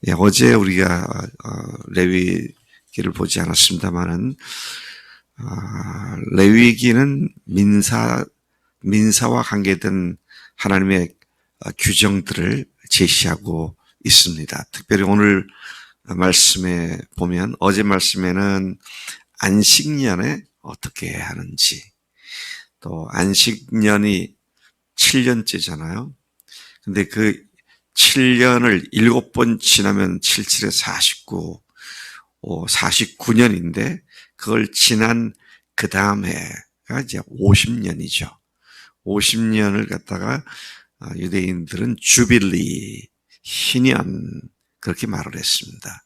예, 어제 우리가 레위기를 보지 않았습니다만은 레위기는 민사와 관계된 하나님의 규정들을 제시하고 있습니다. 특별히 오늘 말씀에 보면 어제 말씀에는 안식년에 어떻게 해야 하는지, 또 안식년이 7년째잖아요. 근데 그 7년을 7번 지나면 77에 49, 49년인데 그걸 지난 그 다음해가 이제 50년이죠. 50년을 갖다가 유대인들은 주빌리, 희년 그렇게 말을 했습니다.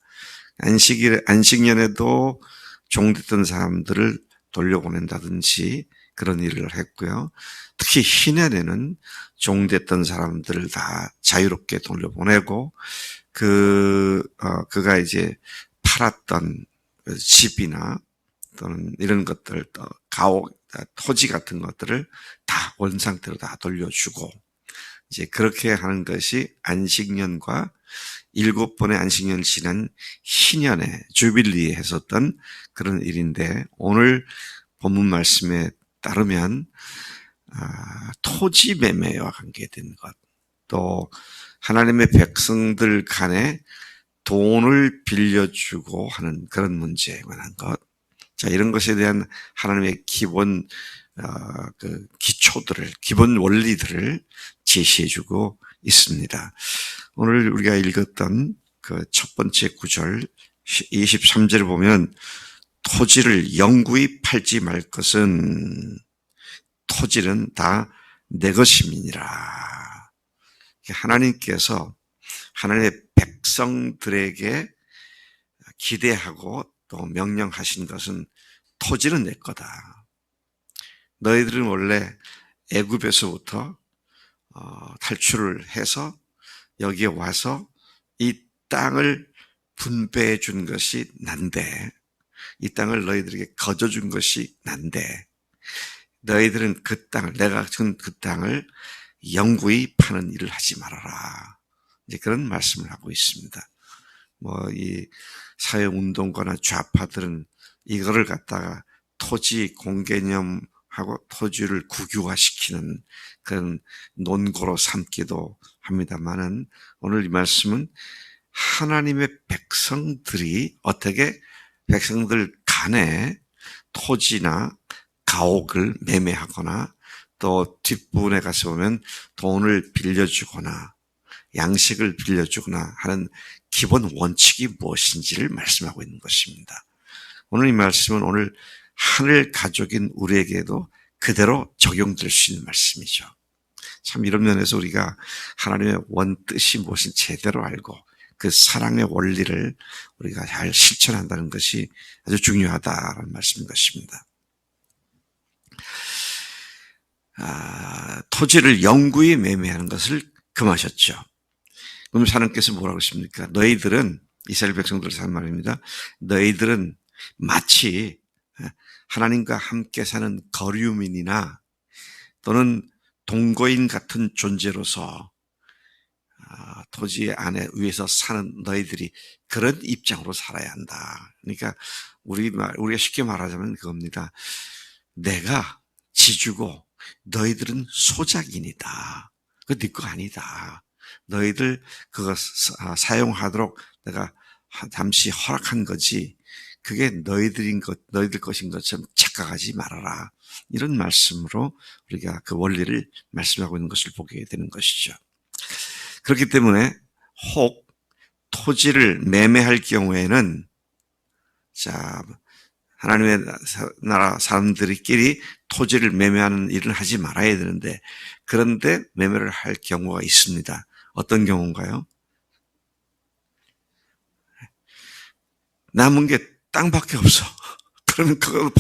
안식년에도 종됐던 사람들을 돌려보낸다든지 그런 일을 했고요. 특히 희년에는 종됐던 사람들을 다 자유롭게 돌려보내고 그가 이제 팔았던 집이나 또는 이런 것들, 토지 같은 것들을 다 원상태로 다 돌려주고 이제 그렇게 하는 것이 안식년과 7번의 안식년을 지난 희년에 주빌리에 했었던 그런 일인데 오늘 본문 말씀에 따르면 토지 매매와 관계된 것, 또 하나님의 백성들 간에 돈을 빌려주고 하는 그런 문제에 관한 것, 자 이런 것에 대한 하나님의 기본 기초들을, 기본 원리들을 제시해주고 있습니다. 오늘 우리가 읽었던 그 첫 번째 구절 23절을 보면 토지를 영구히 팔지 말 것은 토지는 다 내 것임이니라. 하나님께서 하나님의 백성들에게 기대하고 또 명령하신 것은 토지는 내 거다. 너희들은 원래 애굽에서부터 탈출을 해서 여기에 와서 이 땅을 분배해 준 것이 난데, 이 땅을 너희들에게 거저준 것이 난데 너희들은 그 땅을, 내가 준 그 땅을 영구히 파는 일을 하지 말아라. 이제 그런 말씀을 하고 있습니다. 이 사회운동가나 좌파들은 이거를 갖다가 토지 공개념하고 토지를 국유화시키는 그런 논거로 삼기도 합니다만은 오늘 이 말씀은 하나님의 백성들이 어떻게 백성들 간에 토지나 가옥을 매매하거나 또 뒷부분에 가서 보면 돈을 빌려주거나 양식을 빌려주거나 하는 기본 원칙이 무엇인지를 말씀하고 있는 것입니다. 오늘 이 말씀은 오늘 하늘 가족인 우리에게도 그대로 적용될 수 있는 말씀이죠. 참 이런 면에서 우리가 하나님의 원뜻이 무엇인지 제대로 알고 그 사랑의 원리를 우리가 잘 실천한다는 것이 아주 중요하다는 말씀인 것입니다. 토지를 영구히 매매하는 것을 금하셨죠. 그럼 하나님께서 뭐라고 하십니까? 너희들은, 이스라엘 백성들을 한 말입니다. 너희들은 마치 하나님과 함께 사는 거류민이나 또는 동거인 같은 존재로서 토지 안에 위에서 사는 너희들이 그런 입장으로 살아야 한다. 그러니까 우리가 쉽게 말하자면 그겁니다. 내가 지주고 너희들은 소작인이다. 그거 네 거 아니다. 너희들 그거 사용하도록 내가 잠시 허락한 거지. 그게 너희들 것인 것처럼 착각하지 말아라. 이런 말씀으로 우리가 그 원리를 말씀하고 있는 것을 보게 되는 것이죠. 그렇기 때문에 혹 토지를 매매할 경우에는 하나님의 나라 사람들끼리 토지를 매매하는 일을 하지 말아야 되는데 그런데 매매를 할 경우가 있습니다. 어떤 경우인가요? 남은 게 땅밖에 없어. 그러면 그걸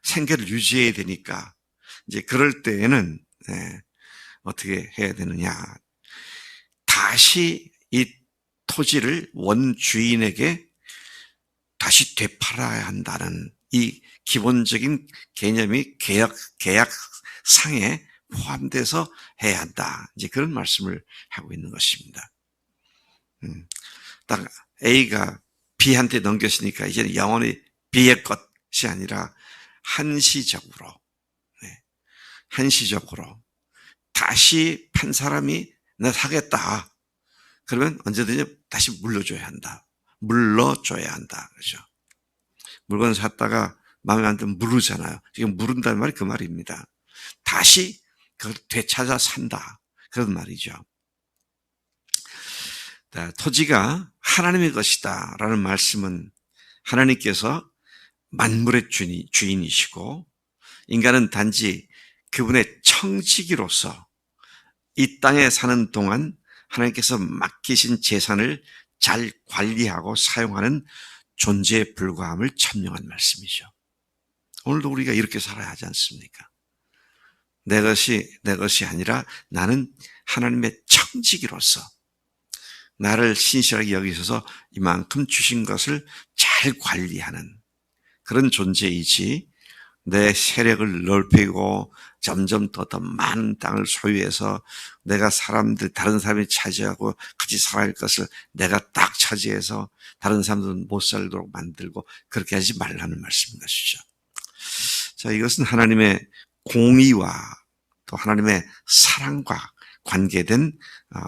생계를 유지해야 되니까 이제 그럴 때에는 어떻게 해야 되느냐? 다시 이 토지를 원주인에게 다시 되팔아야 한다는 이 기본적인 개념이 계약상에 포함돼서 해야 한다. 이제 그런 말씀을 하고 있는 것입니다. 딱 A가 B한테 넘겼으니까 이제는 영원히 B의 것이 아니라 한시적으로, 한시적으로 다시 판 사람이 나 사겠다. 그러면 언제든지 다시 물러줘야 한다. 물러줘야 한다. 그죠? 물건 샀다가 마음에 안 들면 물르잖아요. 지금 물은다는 말이 그 말입니다. 다시 그걸 되찾아 산다. 그런 말이죠. 토지가 하나님의 것이다 라는 말씀은 하나님께서 만물의 주인이시고 인간은 단지 그분의 청지기로서 이 땅에 사는 동안 하나님께서 맡기신 재산을 잘 관리하고 사용하는 존재에 불과함을 천명한 말씀이죠. 오늘도 우리가 이렇게 살아야 하지 않습니까? 내 것이 아니라 나는 하나님의 청지기로서 나를 신실하게 여기셔서 이만큼 주신 것을 잘 관리하는 그런 존재이지, 내 세력을 넓히고 점점 더 많은 땅을 소유해서 내가 다른 사람이 차지하고 같이 살아야 할 것을 내가 딱 차지해서 다른 사람들은 못 살도록 만들고 그렇게 하지 말라는 말씀인 것이죠. 자, 이것은 하나님의 공의와 또 하나님의 사랑과 관계된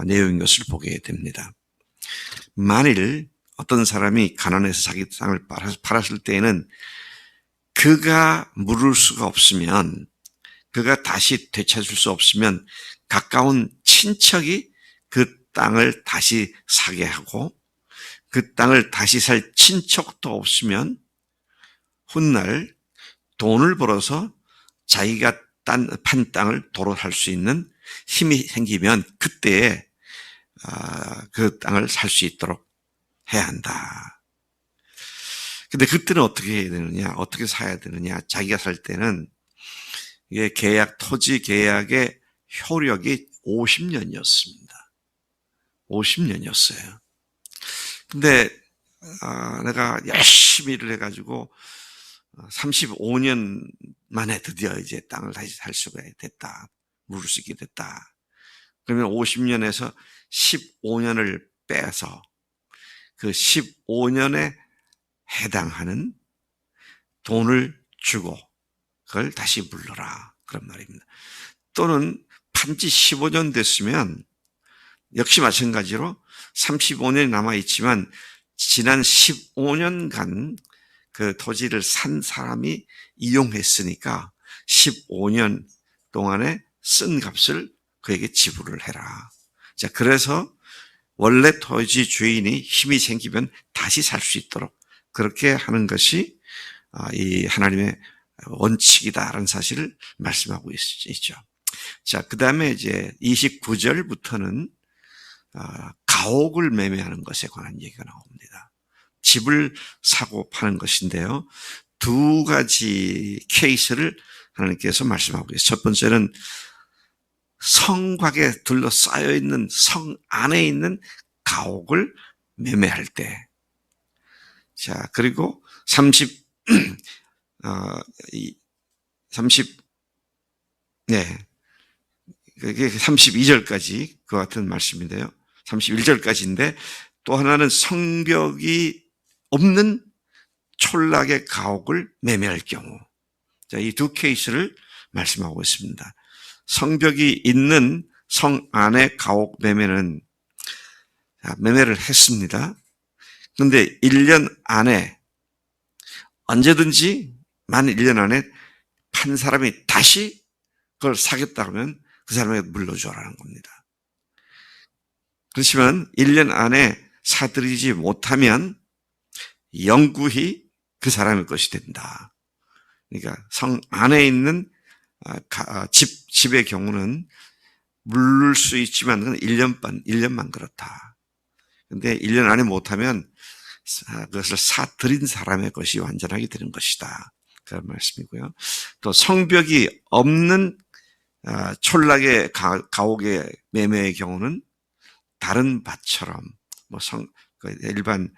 내용인 것을 보게 됩니다. 만일 어떤 사람이 가난해서 자기 땅을 팔았을 때에는 그가 물을 수가 없으면, 그가 다시 되찾을 수 없으면 가까운 친척이 그 땅을 다시 사게 하고, 그 땅을 다시 살 친척도 없으면 훗날 돈을 벌어서 자기가 판 땅을 도로 살 수 있는 힘이 생기면 그때에 그 땅을 살 수 있도록 해야 한다. 근데 그때는 어떻게 해야 되느냐? 어떻게 사야 되느냐? 자기가 살 때는 이게 토지 계약의 효력이 50년이었습니다. 50년이었어요. 근데 내가 열심히 일을 해가지고 35년 만에 드디어 이제 땅을 다시 살 수가 됐다. 물을 수 있게 됐다. 그러면 50년에서 15년을 빼서 그 15년에 해당하는 돈을 주고 그걸 다시 물러라. 그런 말입니다. 또는 판지 15년 됐으면 역시 마찬가지로 35년이 남아있지만 지난 15년간 그 토지를 산 사람이 이용했으니까 15년 동안에 쓴 값을 그에게 지불을 해라. 자, 그래서 원래 토지 주인이 힘이 생기면 다시 살 수 있도록 그렇게 하는 것이 이 하나님의 원칙이다라는 사실을 말씀하고 있죠. 자, 그 다음에 이제 29절부터는 가옥을 매매하는 것에 관한 얘기가 나옵니다. 집을 사고 파는 것인데요. 두 가지 케이스를 하나님께서 말씀하고 계세요. 첫 번째는 성곽에 둘러싸여 있는 성 안에 있는 가옥을 매매할 때. 자, 그리고 32절까지 그 같은 말씀인데요. 31절까지인데 또 하나는 성벽이 없는 촌락의 가옥을 매매할 경우. 자, 이 두 케이스를 말씀하고 있습니다. 성벽이 있는 성 안의 가옥 매매는 매매를 했습니다. 그런데 1년 안에 언제든지 만 1년 안에 판 사람이 다시 그걸 사겠다 하면 그 사람에게 물려줘라는 겁니다. 그렇지만 1년 안에 사들이지 못하면 영구히 그 사람의 것이 된다. 그러니까 성 안에 있는 집의 경우는 물을 수 있지만 그건 1년만 그렇다. 근데 1년 안에 못하면 그것을 사들인 사람의 것이 완전하게 되는 것이다. 그런 말씀이고요. 또 성벽이 없는 촌락의 가옥의 매매의 경우는 다른 밭처럼 일반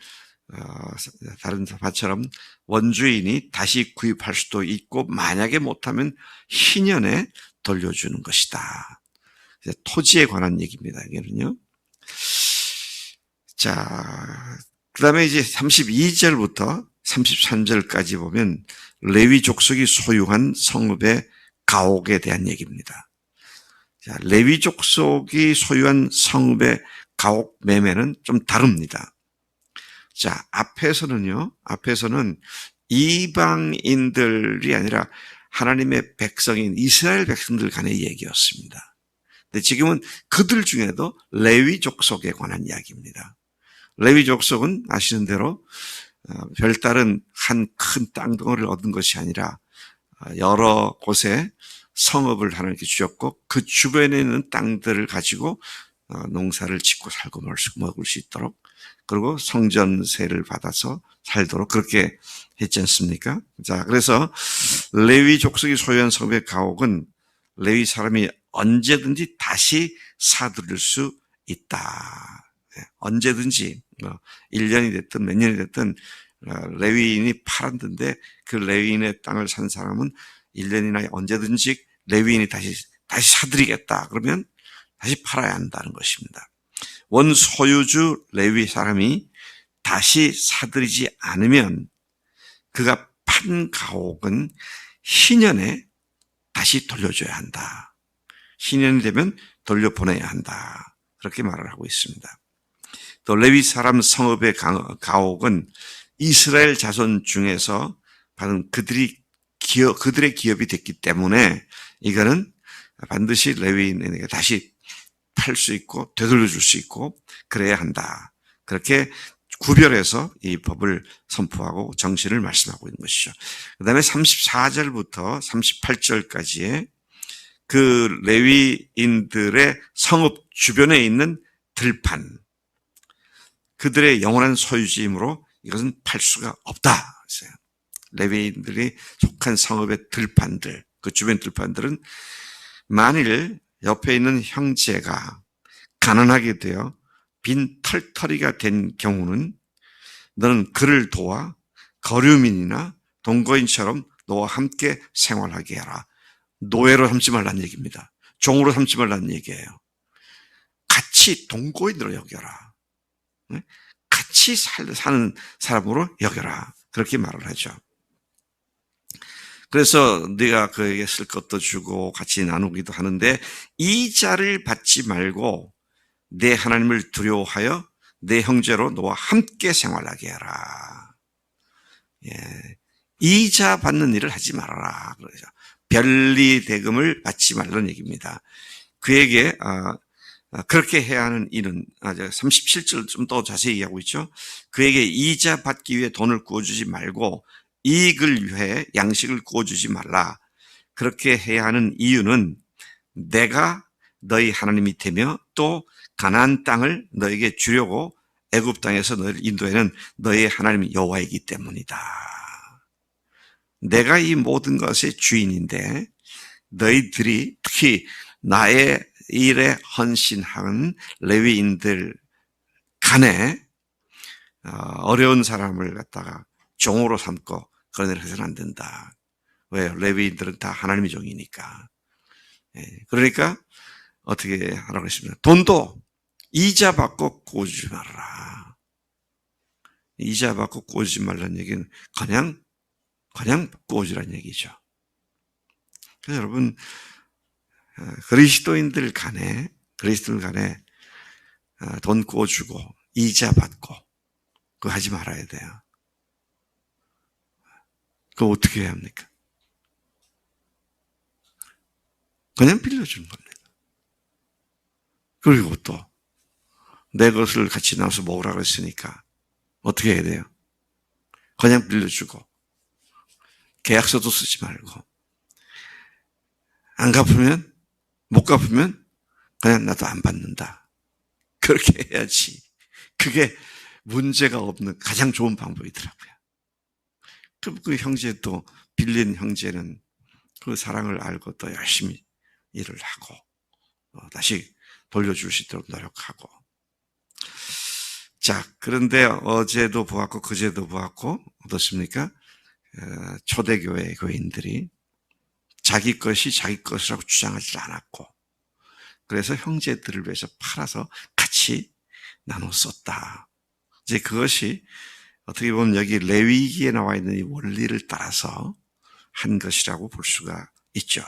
다른 밭처럼 원주인이 다시 구입할 수도 있고 만약에 못하면 희년에 돌려주는 것이다. 토지에 관한 얘기입니다. 이게는요. 자, 그 다음에 이제 32절부터 33절까지 보면 레위 족속이 소유한 성읍의 가옥에 대한 얘기입니다. 자, 레위 족속이 소유한 성읍의 가옥 매매는 좀 다릅니다. 자, 앞에서는 이방인들이 아니라 하나님의 백성인 이스라엘 백성들 간의 얘기였습니다. 근데 지금은 그들 중에도 레위 족속에 관한 이야기입니다. 레위 족속은 아시는 대로 별다른 한 큰 땅덩어리를 얻은 것이 아니라 여러 곳에 성읍을 하나님께 주셨고 그 주변에 있는 땅들을 가지고 농사를 짓고 살고 먹을 수 있도록, 그리고 성전세를 받아서 살도록 그렇게 했지 않습니까? 자, 그래서 레위 족속이 소유한 성읍의 가옥은 레위 사람이 언제든지 다시 사들일 수 있다. 언제든지 1년이 됐든 몇 년이 됐든 레위인이 팔았는데 그 레위인의 땅을 산 사람은 1년이나 언제든지 레위인이 다시 사들이겠다. 그러면 다시 팔아야 한다는 것입니다. 원 소유주 레위 사람이 다시 사들이지 않으면 그가 판 가옥은 희년에 다시 돌려줘야 한다. 희년이 되면 돌려보내야 한다. 그렇게 말을 하고 있습니다. 또 레위 사람 성읍의 가옥은 이스라엘 자손 중에서 받은 그들의 기업이 됐기 때문에 이거는 반드시 레위인에게 다시 팔 수 있고 되돌려줄 수 있고 그래야 한다. 그렇게 구별해서 이 법을 선포하고 정신을 말씀하고 있는 것이죠. 그 다음에 34절부터 38절까지의 그 레위인들의 성읍 주변에 있는 들판, 그들의 영원한 소유지이므로 이것은 팔 수가 없다. 레위인들이 속한 성읍의 들판들, 그 주변 들판들은 만일 옆에 있는 형제가 가난하게 되어 빈 털터리가 된 경우는 너는 그를 도와 거류민이나 동거인처럼 너와 함께 생활하게 하라. 노예로 삼지 말라는 얘기입니다. 종으로 삼지 말라는 얘기예요. 같이 동거인으로 여겨라. 같이 사는 사람으로 여겨라. 그렇게 말을 하죠. 그래서 네가 그에게 쓸 것도 주고 같이 나누기도 하는데 이자를 받지 말고 내 하나님을 두려워하여 내 형제로 너와 함께 생활하게 하라. 예, 이자 받는 일을 하지 말아라. 그러죠. 별리 대금을 받지 말라는 얘기입니다. 그에게 그렇게 해야 하는 일은 37절 좀 더 자세히 얘기하고 있죠. 그에게 이자 받기 위해 돈을 구워주지 말고 이익을 위해 양식을 구워주지 말라. 그렇게 해야 하는 이유는 내가 너희 하나님이 되며 또 가나안 땅을 너에게 주려고 애굽 땅에서 너희를 인도하는 너희 하나님 여호와이기 때문이다. 내가 이 모든 것의 주인인데 너희들이 특히 나의 일에 헌신한 레위인들 간에 어려운 사람을 갖다가 종으로 삼고 그런 일을 해서는 안 된다. 왜요? 레위인들은 다 하나님의 종이니까. 그러니까 어떻게 하라고 했습니다. 돈도 이자 받고 꼬주지 말아라. 이자 받고 꼬주지 말라는 얘기는 그냥 꼬주라는 얘기죠. 그래서 여러분 그리스도인들 간에 돈 꼬주고 이자 받고 그거 하지 말아야 돼요. 그거 어떻게 해야 합니까? 그냥 빌려주는 겁니다. 그리고 또 내 것을 같이 나눠서 먹으라고 했으니까 어떻게 해야 돼요? 그냥 빌려주고 계약서도 쓰지 말고 못 갚으면 그냥 나도 안 받는다. 그렇게 해야지. 그게 문제가 없는 가장 좋은 방법이더라고요. 그 형제도 빌린 형제는 그 사랑을 알고 또 열심히 일을 하고 다시 돌려줄 수 있도록 노력하고. 자, 그런데 어제도 보았고 그제도 보았고 어떻습니까? 초대교회 교인들이 자기 것이 자기 것이라고 주장하지 않았고 그래서 형제들을 위해서 팔아서 같이 나눠 썼다. 이제 그것이 어떻게 보면 여기 레위기에 나와 있는 이 원리를 따라서 한 것이라고 볼 수가 있죠.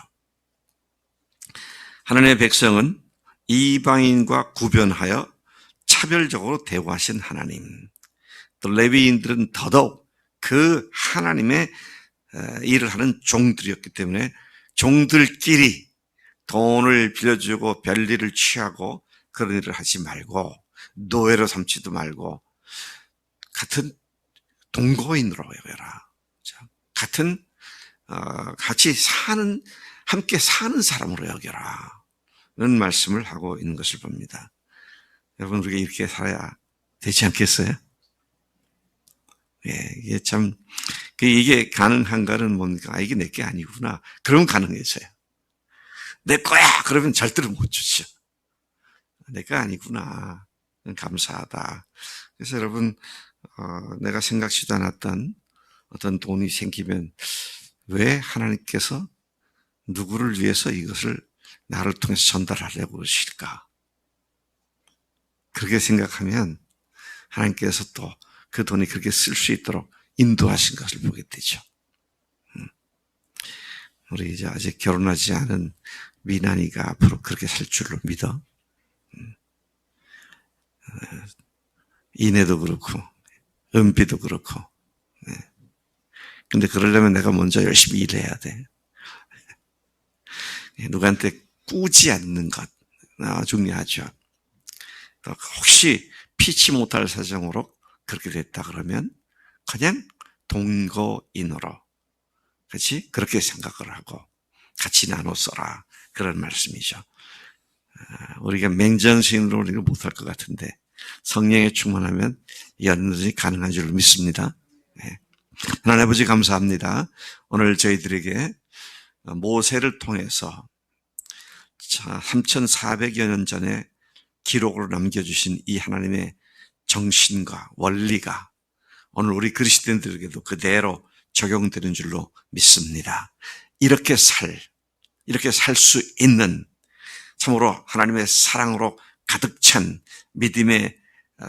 하나님의 백성은 이방인과 구별하여 차별적으로 대우하신 하나님, 또 레위인들은 더더욱 그 하나님의 일을 하는 종들이었기 때문에 종들끼리 돈을 빌려주고 별일을 취하고 그런 일을 하지 말고 노예로 삼지도 말고 같은 동거인으로 여겨라. 같은 같이 함께 사는 사람으로 여겨라. 이런 말씀을 하고 있는 것을 봅니다. 여러분, 우리가 이렇게 살아야 되지 않겠어요? 예, 이게 가능한가는 뭔가, 이게 내게 아니구나. 그러면 가능해져요. 내 거야! 그러면 절대로 못 주죠. 내가 아니구나. 감사하다. 그래서 여러분, 내가 생각지도 않았던 어떤 돈이 생기면 왜 하나님께서 누구를 위해서 이것을 나를 통해서 전달하려고 그러실까? 그렇게 생각하면 하나님께서 또 그 돈이 그렇게 쓸 수 있도록 인도하신 것을 보게 되죠. 우리 이제 아직 결혼하지 않은 미나니가 앞으로 그렇게 살 줄로 믿어. 이내도 그렇고 은비도 그렇고. 근데 그러려면 내가 먼저 열심히 일해야 돼. 누구한테 꾸지 않는 것 중요하죠. 혹시 피치 못할 사정으로 그렇게 됐다 그러면 그냥 동거인으로, 그렇지? 그렇게 생각을 하고 같이 나눠 써라. 그런 말씀이죠. 우리가 맹정신으로 우리가 못할 것 같은데 성령에 충만하면 얼마든지 가능한 줄로 믿습니다. 하나님 아버지 감사합니다. 오늘 저희들에게 모세를 통해서 3,400여 년 전에 기록으로 남겨주신 이 하나님의 정신과 원리가 오늘 우리 그리스도인들에게도 그대로 적용되는 줄로 믿습니다. 이렇게 살 수 있는 참으로 하나님의 사랑으로 가득 찬 믿음의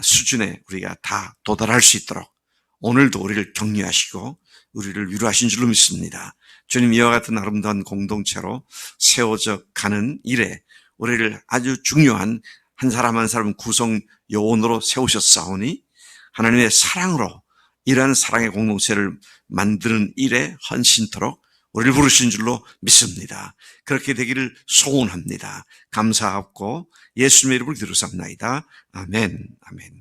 수준에 우리가 다 도달할 수 있도록 오늘도 우리를 격려하시고 우리를 위로하신 줄로 믿습니다. 주님, 이와 같은 아름다운 공동체로 세워져 가는 일에 우리를 아주 중요한 한 사람 한 사람 구성 요원으로 세우셨사오니 하나님의 사랑으로 이러한 사랑의 공동체를 만드는 일에 헌신토록 우리를 부르신 줄로 믿습니다. 그렇게 되기를 소원합니다. 감사하고 예수님의 이름으로 기도삼나이다. 아멘. 아멘.